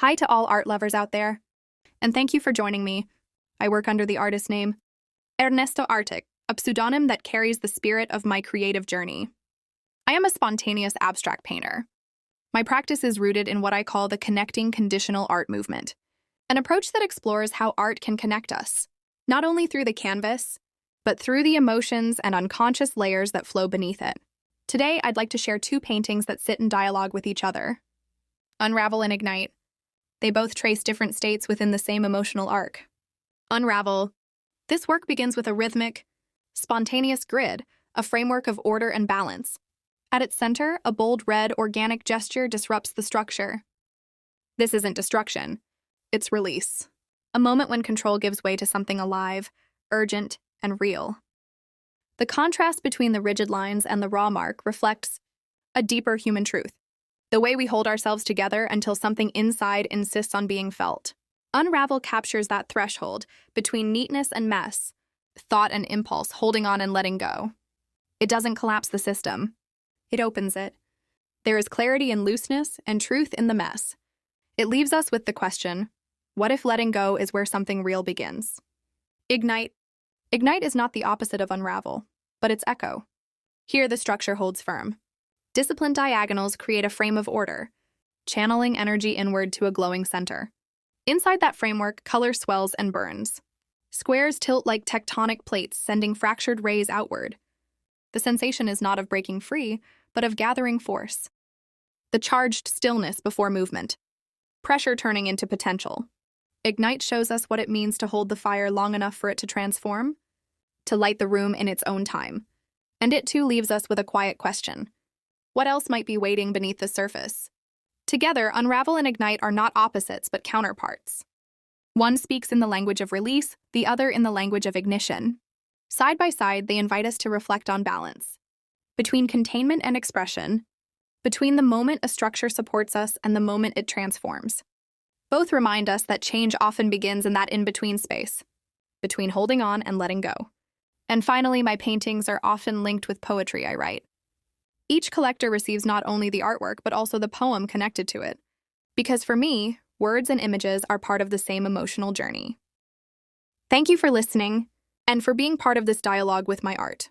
Hi to all art lovers out there, and thank you for joining me. I work under the artist name Ernesto Artig, a pseudonym that carries the spirit of my creative journey. I am a spontaneous abstract painter. My practice is rooted in what I call the connecting conditional art movement, an approach that explores how art can connect us, not only through the canvas, but through the emotions and unconscious layers that flow beneath it. Today, I'd like to share two paintings that sit in dialogue with each other. Unravel and Ignite. They both trace different states within the same emotional arc. Unravel. This work begins with a rhythmic, spontaneous grid, a framework of order and balance. At its center, a bold red organic gesture disrupts the structure. This isn't destruction, it's release. A moment when control gives way to something alive, urgent, and real. The contrast between the rigid lines and the raw mark reflects a deeper human truth. The way we hold ourselves together until something inside insists on being felt. Unravel captures that threshold between neatness and mess, thought and impulse, holding on and letting go. It doesn't collapse the system. It opens it. There is clarity in looseness and truth in the mess. It leaves us with the question, what if letting go is where something real begins? Ignite. Ignite is not the opposite of unravel, but its echo. Here the structure holds firm. Disciplined diagonals create a frame of order, channeling energy inward to a glowing center. Inside that framework, color swells and burns. Squares tilt like tectonic plates, sending fractured rays outward. The sensation is not of breaking free, but of gathering force. The charged stillness before movement. Pressure turning into potential. Ignite shows us what it means to hold the fire long enough for it to transform, to light the room in its own time. And it too leaves us with a quiet question. What else might be waiting beneath the surface? Together, Unravel and Ignite are not opposites, but counterparts. One speaks in the language of release, the other in the language of ignition. Side by side, they invite us to reflect on balance. Between containment and expression, between the moment a structure supports us and the moment it transforms. Both remind us that change often begins in that in-between space, between holding on and letting go. And finally, my paintings are often linked with poetry I write. Each collector receives not only the artwork, but also the poem connected to it. Because for me, words and images are part of the same emotional journey. Thank you for listening, and for being part of this dialogue with my art.